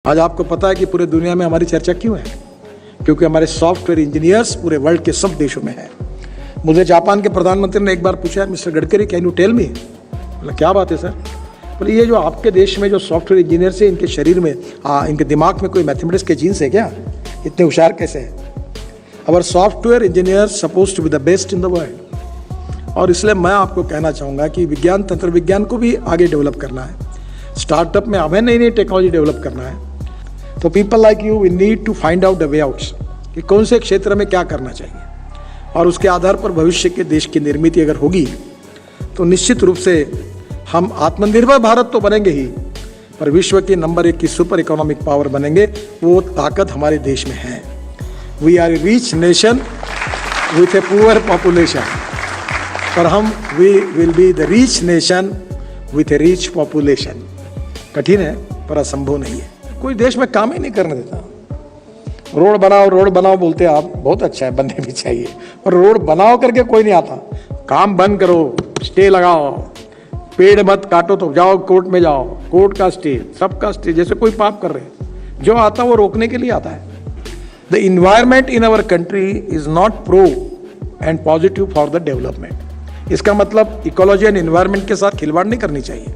आज आपको पता है कि पूरे दुनिया में हमारी चर्चा क्यों है? क्योंकि हमारे सॉफ्टवेयर इंजीनियर्स पूरे वर्ल्ड के सब देशों में हैं। मुझे जापान के प्रधानमंत्री ने एक बार पूछा, mister Gadkari can you tell me? बोला क्या बात है सर? बोले ये जो आपके देश में जो सॉफ्टवेयर इंजीनियर्स है, इनके शरीर में इनके दिमाग में कोई मैथमेटिक्स के जीन्स है क्या? इतने होशियार कैसे हैं? Our software engineers suppose to be the best in the world. और इसलिए मैं आपको कहना चाहूँगा कि विज्ञान, तंत्र विज्ञान को भी आगे डेवलप करना है। स्टार्टअप में हमें नई नई टेक्नोलॉजी डेवलप करना है। तो people like you, we need to find out the way outs कि कौन से क्षेत्र में क्या करना चाहिए, और उसके आधार पर भविष्य के देश की निर्मित अगर होगी तो निश्चित रूप से हम आत्मनिर्भर भारत तो बनेंगे ही, पर विश्व के नंबर 1 की सुपर इकोनॉमिक पावर बनेंगे। वो ताकत हमारे देश में है। We are a rich nation with a poor population, पर हम we will be the rich nation with a rich population. कठिन है पर असंभव नहीं है। कोई देश में काम ही नहीं करने देता। रोड बनाओ बोलते आप, बहुत अच्छा है, बनने भी चाहिए, और रोड बनाओ करके कोई नहीं आता। काम बंद करो, स्टे लगाओ, पेड़ मत काटो तो जाओ कोर्ट में जाओ, कोर्ट का स्टे, सबका स्टे, जैसे कोई पाप कर रहे हैं। जो आता वो रोकने के लिए आता है। The environment in our country is not pro and positive for the development. इसका मतलब इकोलॉजी एंड इन्वायरमेंट के साथ खिलवाड़ नहीं करनी चाहिए।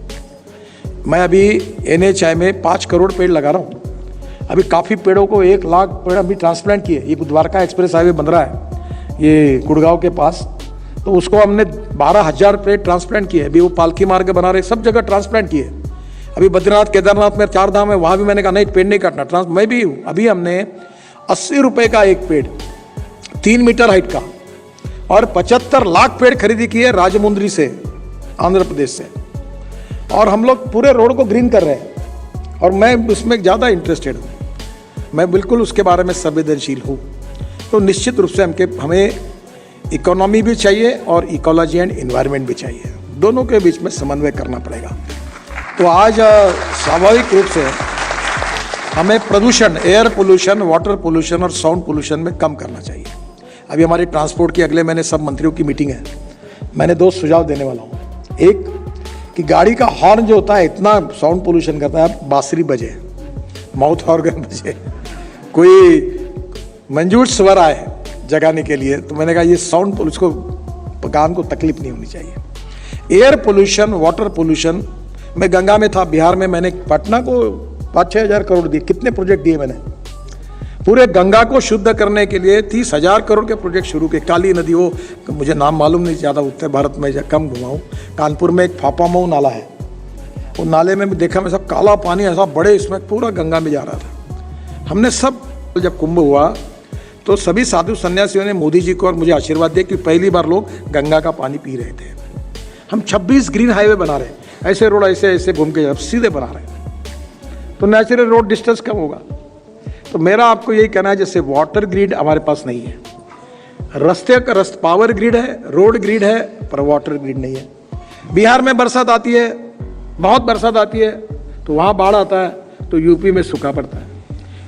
मैं अभी NHI में 5 करोड़ पेड़ लगा रहा हूँ। अभी काफ़ी पेड़ों को 1 लाख पेड़ अभी ट्रांसप्लांट किए। ये द्वारका एक्सप्रेस हाईवे बन रहा है ये गुड़गांव के पास, तो उसको हमने 12,000 पेड़ ट्रांसप्लांट किए। अभी वो पालकी मार्ग बना रहे, सब जगह ट्रांसप्लांट किए। अभी बद्रीनाथ केदारनाथ में 4 धाम है, वहाँ भी मैंने कहा नहीं पेड़ नहीं काटना, मैं भी हूँ। अभी हमने 80 रुपये का एक पेड़ 3 मीटर हाइट का और 75 लाख पेड़ खरीदी की है राजमुंद्री से, आंध्र प्रदेश से। और हम लोग पूरे रोड को ग्रीन कर रहे हैं, और मैं उसमें ज़्यादा इंटरेस्टेड हूँ। मैं बिल्कुल उसके बारे में संवेदनशील हूँ। तो निश्चित रूप से हमें इकोनॉमी भी चाहिए और इकोलॉजी एंड इन्वायरमेंट भी चाहिए। दोनों के बीच में समन्वय करना पड़ेगा। तो आज स्वाभाविक रूप से हमें प्रदूषण, एयर पोल्यूशन, वाटर पोल्यूशन और साउंड पोल्यूशन में कम करना चाहिए। अभी हमारी ट्रांसपोर्ट की अगले महीने सब मंत्रियों की मीटिंग है। मैंने 2 सुझाव देने वाला हूँ। एक कि गाड़ी का हॉर्न जो होता है इतना साउंड पोल्यूशन करता है, बांसुरी बजे, माउथ ऑर्गन बजे, कोई मंजूर स्वर आए जगाने के लिए, तो मैंने कहा ये साउंड पोल्यूशन को, कान को तकलीफ नहीं होनी चाहिए। एयर पोल्यूशन, वाटर पोल्यूशन, मैं गंगा में था बिहार में, मैंने पटना को 5-6 हज़ार करोड़ दिए। कितने प्रोजेक्ट दिए मैंने? पूरे गंगा को शुद्ध करने के लिए 30,000 करोड़ के प्रोजेक्ट शुरू किए। काली नदी, वो मुझे नाम मालूम नहीं, ज़्यादा उत्तर भारत में कम घुमाऊँ। कानपुर में एक फापामऊ नाला है, वो नाले में भी देखा मैं, सब काला पानी ऐसा बड़े, इसमें पूरा गंगा में जा रहा था। हमने सब, जब कुंभ हुआ तो सभी साधु सन्यासियों ने मोदी जी को और मुझे आशीर्वाद दिया कि पहली बार लोग गंगा का पानी पी रहे थे। हम 26 ग्रीन हाईवे बना रहे हैं, ऐसे रोड ऐसे घूम के सीधे बना रहे हैं, तो नेचुरल रोड डिस्टेंस कम होगा। तो मेरा आपको यही कहना है, जैसे वाटर ग्रिड हमारे पास नहीं है, पावर ग्रिड है, रोड ग्रिड है, पर वाटर ग्रिड नहीं है। बिहार में बरसात आती है, बहुत बरसात आती है, तो वहाँ बाढ़ आता है, तो यूपी में सूखा पड़ता है।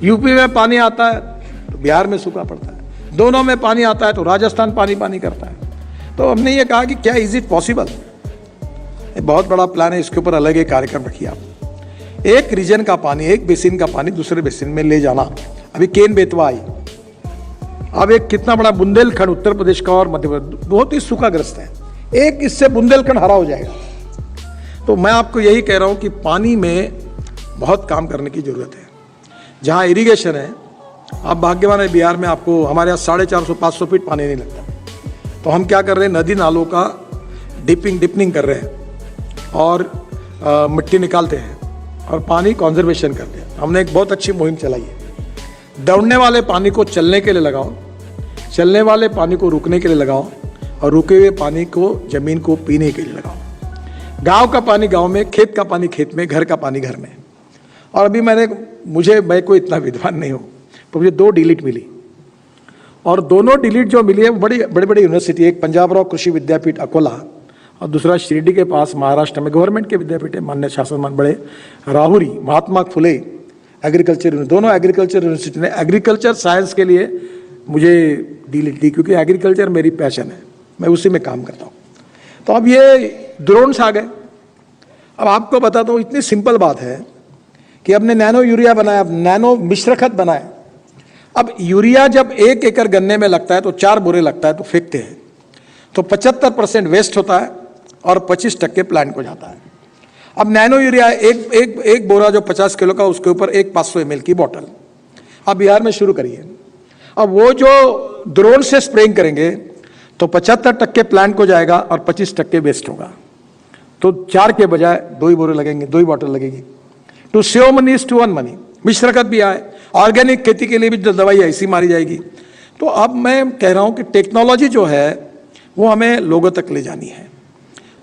यूपी में पानी आता है तो बिहार में सूखा पड़ता है। दोनों में पानी आता है तो राजस्थान पानी करता है। तो हमने ये कहा कि क्या इज इट पॉसिबल? बहुत बड़ा प्लान है, इसके ऊपर अलग एक कार्यक्रम रखिए आप। एक रीजन का पानी, एक बेसिन का पानी दूसरे बेसिन में ले जाना। अभी केन बेतवा आई, अब एक कितना बड़ा बुंदेलखंड, उत्तर प्रदेश का और मध्य प्रदेश बहुत ही सूखाग्रस्त है, एक इससे बुंदेलखंड हरा हो जाएगा। तो मैं आपको यही कह रहा हूं कि पानी में बहुत काम करने की जरूरत है। जहां इरिगेशन है, आप भाग्यवान है, बिहार में आपको, हमारे यहाँ 450-500 फीट पानी नहीं लगता। तो हम क्या कर रहे हैं, नदी नालों का डिपिंग कर रहे हैं और मिट्टी निकालते हैं और पानी कंजर्वेशन करते हैं। हमने एक बहुत अच्छी मुहिम चलाई है। दौड़ने वाले पानी को चलने के लिए लगाओ, चलने वाले पानी को रुकने के लिए लगाओ, और रुके हुए पानी को जमीन को पीने के लिए लगाओ। गांव का पानी गांव में, खेत का पानी खेत में, घर का पानी घर में। और अभी मैं कोई इतना विद्वान नहीं हूँ, तो मुझे 2 डिलीट मिली, और दोनों डिलीट जो मिली है बड़ी यूनिवर्सिटी, एक पंजाब राव कृषि विद्यापीठ अकोला और दूसरा शिरडी के पास महाराष्ट्र में गवर्नमेंट के विद्यापीठ है, मान्य शासन बड़े राहुरी, महात्मा फुले एग्रीकल्चर, दोनों एग्रीकल्चर यूनिवर्सिटी ने एग्रीकल्चर साइंस के लिए मुझे डिलीट दी, क्योंकि एग्रीकल्चर मेरी पैशन है, मैं उसी में काम करता हूँ। तो अब ये ड्रोन्स आ गए। अब आपको बताता हूँ, इतनी सिंपल बात है कि हमने नैनो यूरिया बनाया, नैनो मिश्र खत बनाया। अब यूरिया जब 1 एकड़ गन्ने में लगता है तो 4 बोरे लगता है तो फेंकते हैं, तो 75% वेस्ट होता है और 25% प्लांट को जाता है। अब नैनो यूरिया एक बोरा जो 50 किलो का, उसके ऊपर एक 500 ml की बोतल अब बिहार में शुरू करिए। अब वो जो ड्रोन से स्प्रेइंग करेंगे तो 75% प्लांट को जाएगा और 25% वेस्ट होगा, तो 4 के बजाय 2 ही बोरे लगेंगे, 2 ही बोतल लगेगी। To save money is to earn money. मिश्र खत भी आए, ऑर्गेनिक खेती के लिए भी दवाई ऐसी मारी जाएगी। तो अब मैं कह रहा हूं कि टेक्नोलॉजी जो है वो हमें लोगों तक ले जानी है।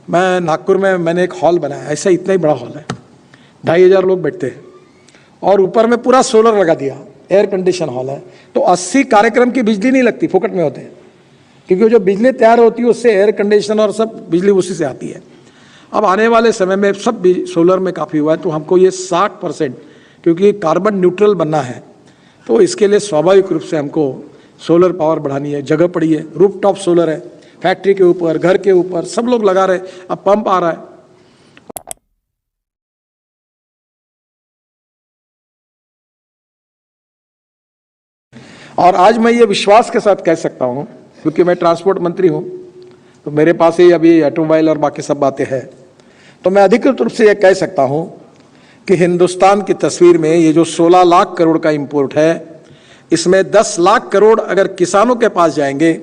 मैं नागपुर में मैंने एक हॉल बनाया, ऐसा इतना ही बड़ा हॉल है, 2500 लोग बैठते हैं और ऊपर में पूरा सोलर लगा दिया, एयर कंडीशन हॉल है। तो 80 कार्यक्रम की बिजली नहीं लगती, फोकट में होते हैं, क्योंकि जो बिजली तैयार होती है उससे एयर कंडीशन और सब बिजली उसी से आती है। अब आने वाले समय में सब भी सोलर में काफ़ी हुआ है, तो हमको ये 60%, क्योंकि कार्बन न्यूट्रल बनना है, तो इसके लिए स्वाभाविक रूप से हमको सोलर पावर बढ़ानी है। जगह पड़ी है, रूफ टॉप सोलर है, फैक्ट्री के ऊपर, घर के ऊपर सब लोग लगा रहे, अब पंप आ रहा है। और आज मैं ये विश्वास के साथ कह सकता हूँ, क्योंकि मैं ट्रांसपोर्ट मंत्री हूँ, तो मेरे पास ही अभी ऑटोमोबाइल और बाकी सब बातें हैं, तो मैं अधिकृत रूप से ये कह सकता हूँ कि हिंदुस्तान की तस्वीर में ये जो 16 लाख करोड़ का इंपोर्ट है, इसमें 10 लाख करोड़ अगर किसानों के पास जाएंगे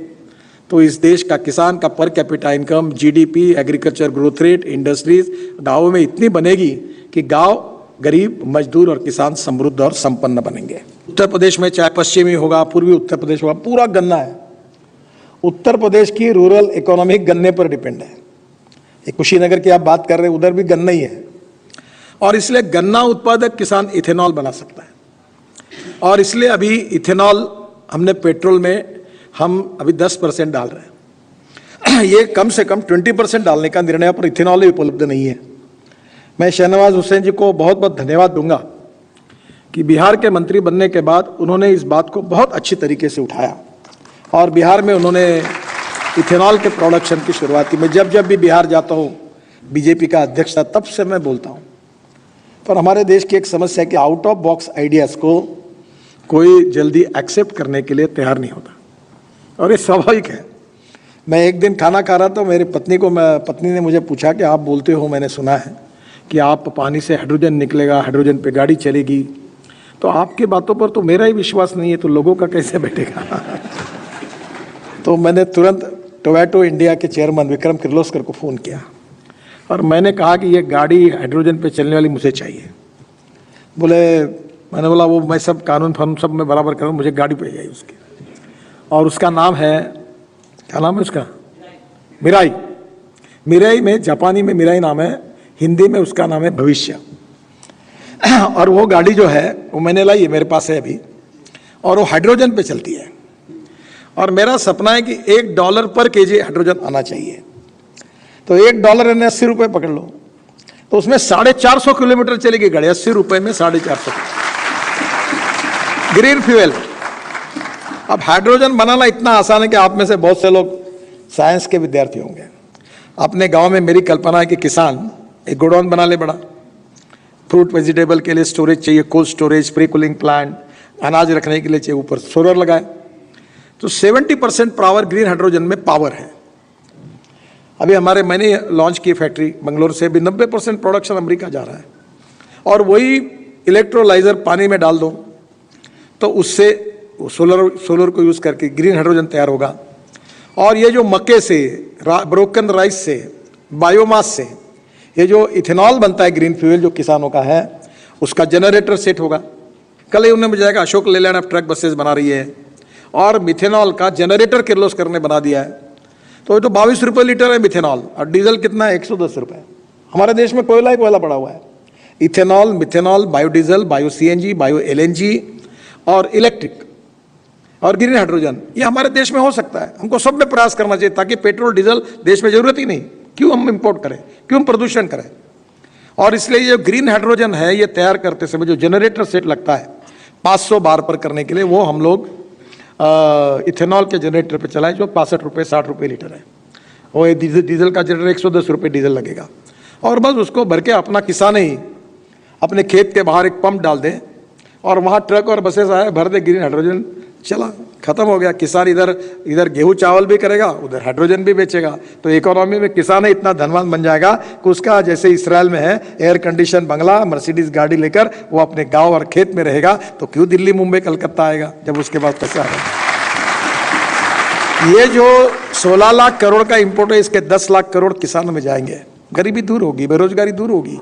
तो इस देश का किसान का per capita income, GDP, agriculture growth rate, industries गाँवों में इतनी बनेगी कि गाँव गरीब, मजदूर और किसान समृद्ध और संपन्न बनेंगे। उत्तर प्रदेश में चाहे पश्चिमी होगा, पूर्वी उत्तर प्रदेश होगा, पूरा गन्ना है। उत्तर प्रदेश की रूरल इकोनॉमी गन्ने पर डिपेंड है। ये कुशीनगर की आप बात कर रहे हैं, उधर भी गन्ना ही है, और इसलिए गन्ना उत्पादक किसान इथेनॉल बना सकता है। और इसलिए अभी इथेनॉल हमने पेट्रोल में हम अभी 10% डाल रहे हैं। ये कम से कम 20% डालने का निर्णय, पर इथेनॉल ही उपलब्ध नहीं है। मैं शहनवाज हुसैन जी को बहुत बहुत धन्यवाद दूंगा कि बिहार के मंत्री बनने के बाद उन्होंने इस बात को बहुत अच्छी तरीके से उठाया और बिहार में उन्होंने इथेनॉल के प्रोडक्शन की शुरुआत की। मैं जब भी बिहार जाता हूँ, बीजेपी का अध्यक्ष था तब से मैं बोलता हूँ, पर हमारे देश की एक समस्या है कि आउट ऑफ बॉक्स आइडियाज़ को कोई जल्दी एक्सेप्ट करने के लिए तैयार नहीं होता, और ये स्वाभाविक है। मैं एक दिन खाना खा रहा था, मेरी पत्नी ने मुझे पूछा कि आप बोलते हो, मैंने सुना है कि आप पानी से हाइड्रोजन निकलेगा, हाइड्रोजन पे गाड़ी चलेगी, तो आपकी बातों पर तो मेरा ही विश्वास नहीं है, तो लोगों का कैसे बैठेगा। तो मैंने तुरंत टोयोटा इंडिया के चेयरमैन विक्रम किर्लोस्कर को फ़ोन किया और मैंने कहा कि ये गाड़ी हाइड्रोजन पे चलने वाली मुझे चाहिए। मैंने बोला वो मैं सब कानून फानून सब मैं बराबर करूँ, मुझे गाड़ी पे चाहिए उसकी, और उसका नाम है, क्या नाम है उसका, मिराई। मिराई में, जापानी में मिराई नाम है, हिंदी में उसका नाम है भविष्य। और वो गाड़ी जो है वो मैंने लाई है, मेरे पास है अभी, और वो हाइड्रोजन पे चलती है। और मेरा सपना है कि $1 पर केजी हाइड्रोजन आना चाहिए। तो $1 यानी 80 रुपये पकड़ लो, तो उसमें 450 किलोमीटर चलेगी गाड़ी, 80 रुपये में 450 ग्रीन फ्यूल। अब हाइड्रोजन बनाना इतना आसान है कि आप में से बहुत से लोग साइंस के विद्यार्थी होंगे। अपने गांव में मेरी कल्पना है कि किसान एक गोडाउन बना ले बड़ा, फ्रूट वेजिटेबल के लिए स्टोरेज चाहिए, cold storage, pre cooling plant, अनाज रखने के लिए चाहिए, ऊपर सोलर लगाए, तो 70% पावर ग्रीन हाइड्रोजन में पावर है। अभी मैंने लॉन्च की फैक्ट्री बंगलोर से, भी 90% प्रोडक्शन अमेरिका जा रहा है, और वही इलेक्ट्रोलाइजर पानी में डाल दो तो उससे सोलर को यूज़ करके ग्रीन हाइड्रोजन तैयार होगा। और ये जो मक्के से, ब्रोकन राइस से, बायोमास से ये जो इथेनॉल बनता है ग्रीन फ्यूल जो किसानों का है, उसका जनरेटर सेट होगा। कल ही उन्हें मुझे जाएगा, अशोक लेलैंड अब ट्रक बसेस बना रही है, और मिथेनॉल का जनरेटर किर्लोस्कर ने बना दिया है। तो ये तो 22 रुपये लीटर है मिथेनॉल, और डीजल कितना है, 110 रुपये। हमारे देश में कोयला ही कोयला पड़ा हुआ है। Ethanol, methanol, biodiesel, bio CNG, bio LNG और इलेक्ट्रिक और ग्रीन हाइड्रोजन, ये हमारे देश में हो सकता है। हमको सब में प्रयास करना चाहिए ताकि पेट्रोल डीजल देश में जरूरत ही नहीं, क्यों हम इंपोर्ट करें, क्यों हम प्रदूषण करें। और इसलिए ये ग्रीन हाइड्रोजन है, ये तैयार करते समय जो जनरेटर सेट लगता है 500 बार पर करने के लिए, वो हम लोग इथेनॉल के जनरेटर पे चलाएं जो 65 रुपये 60 रुपये लीटर है। वो डीजल का जनरेटर 110 रुपये डीजल लगेगा, और बस उसको भर के अपना किसान ही अपने खेत के बाहर एक पंप डाल दें और वहाँ ट्रक और बसेस आए, भर दे ग्रीन हाइड्रोजन, चला, खत्म हो गया। किसान इधर इधर गेहूं चावल भी करेगा, उधर हाइड्रोजन भी बेचेगा, तो इकोनॉमी में किसान ही इतना धनवान बन जाएगा कि उसका जैसे इसराइल में है एयर कंडीशन बंगला, मर्सिडीज गाड़ी लेकर वो अपने गांव और खेत में रहेगा, तो क्यों दिल्ली मुंबई कलकत्ता आएगा जब उसके पास पैसा है। ये जो 16 लाख करोड़ का इंपोर्ट है, इसके 10 लाख करोड़ किसानों में जाएंगे, गरीबी दूर होगी, बेरोजगारी दूर होगी।